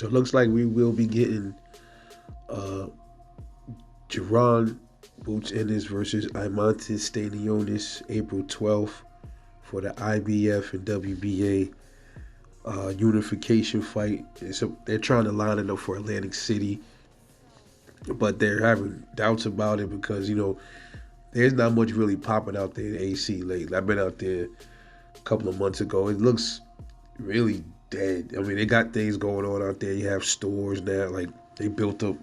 So it looks like we will be getting Jaron Boots Ennis versus Eimantas Stanionis April 12th for the IBF and WBA unification fight. So they're trying to line it up for Atlantic City, but they're having doubts about it because, there's not much really popping out there in AC lately. I've been out there a couple of months ago. It looks really dead. I mean, they got things going on out there. You have stores now, like they built up,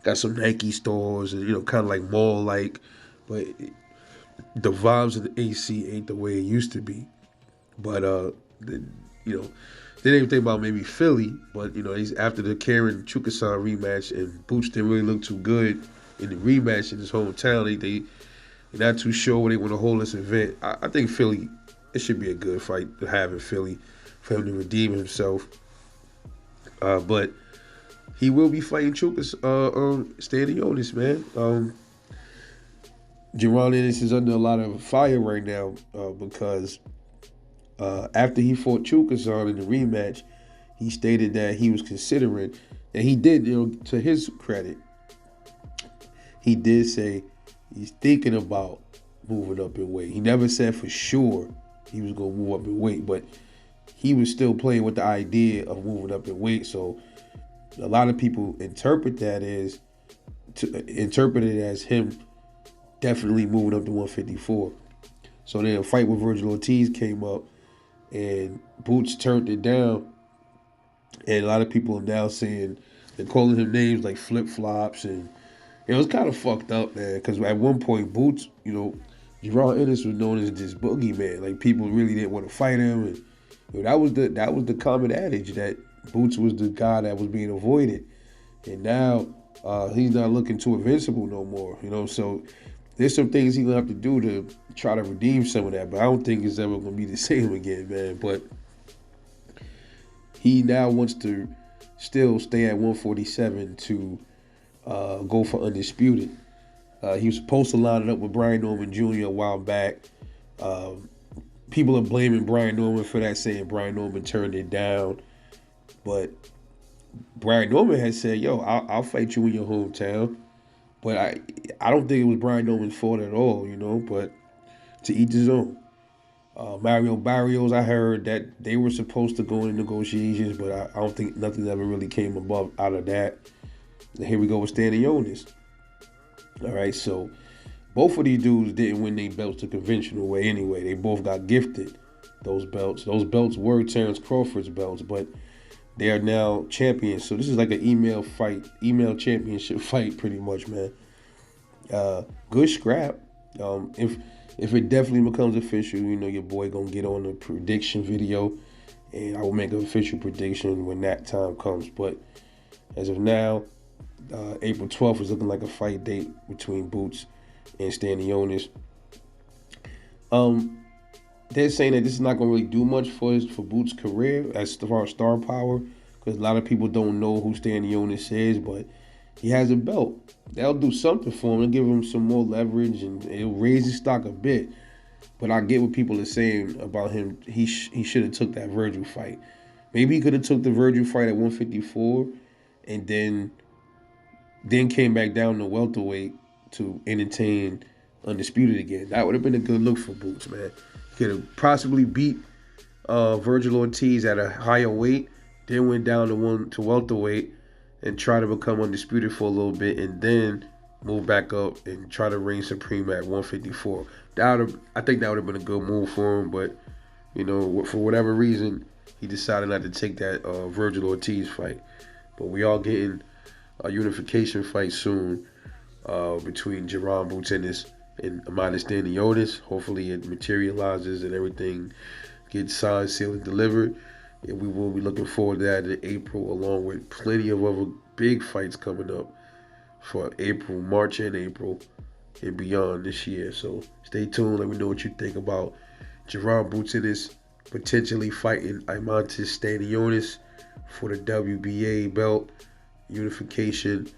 got some Nike stores and, kind of like mall-like, but the vibes of the AC ain't the way it used to be. But, you know, they didn't even think about maybe Philly, but, he's after the Karen Chukasan rematch and Boots didn't really look too good in the rematch in his hometown. They're not too sure where they want to hold this event. I think Philly, it should be a good fight to have in Philly for him to redeem himself. But he will be fighting Chukas Stanionis, man. Jaron Ennis is under a lot of fire right now because after he fought Chukasan in the rematch, he stated that he was considering, and he did, to his credit, he did say he's thinking about moving up in weight. He never said for sure he was going to move up in weight, but he was still playing with the idea of moving up in weight. So a lot of people interpret it as him definitely moving up to 154. So then a fight with Virgil Ortiz came up, and Boots turned it down. And a lot of people are now saying, they're calling him names like flip-flops, and it was kind of fucked up, man, because at one point, Boots, Jaron Ennis was known as this boogeyman. Like, people really didn't want to fight him, and that was the common adage, that Boots was the guy that was being avoided. And now he's not looking too invincible no more, so there's some things he's going to have to do to try to redeem some of that, but I don't think it's ever going to be the same again, man. But he now wants to still stay at 147 to go for undisputed. He was supposed to line it up with Brian Norman Jr. a while back. People are blaming Brian Norman for that, saying Brian Norman turned it down. But Brian Norman has said, yo, I'll fight you in your hometown. But I don't think it was Brian Norman's fault at all, but to each his own. Mario Barrios, I heard that they were supposed to go into negotiations, but I don't think nothing ever really came out of that. And here we go with Stanionis. All right, so both of these dudes didn't win their belts the conventional way anyway. They both got gifted those belts. Those belts were Terrence Crawford's belts, but they are now champions. So this is like an email championship fight, pretty much, man. Good scrap. If it definitely becomes official, your boy gonna get on the prediction video, and I will make an official prediction when that time comes. But as of now, April 12th is looking like a fight date between Boots and Stanionis. They're saying that this is not going to really do much for Boots' career as far as star power, because a lot of people don't know who Stanionis is, but he has a belt. That'll do something for him. It'll give him some more leverage, and it'll raise his stock a bit. But I get what people are saying about him. He should have took that Virgil fight. Maybe he could have took the Virgil fight at 154, and then came back down to welterweight to entertain undisputed again. That would have been a good look for Boots, man. Could have possibly beat Virgil Ortiz at a higher weight, then went down to welterweight and try to become undisputed for a little bit, and then move back up and try to reign supreme at 154. I think that would have been a good move for him, but for whatever reason, he decided not to take that Virgil Ortiz fight. But we all getting a unification fight soon between Jaron Boots Ennis and Eimantas Stanionis. Hopefully it materializes and everything gets signed, sealed, and delivered. And we will be looking forward to that in April, along with plenty of other big fights coming up for March and April, and beyond this year. So stay tuned. Let me know what you think about Jaron Boots Ennis potentially fighting Eimantas Stanionis for the WBA belt unification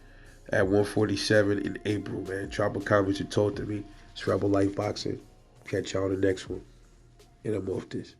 at 147 in April, man. Drop a comment and talk to me. It's Rebel Life Boxing. Catch y'all in the next one. And I'm off this.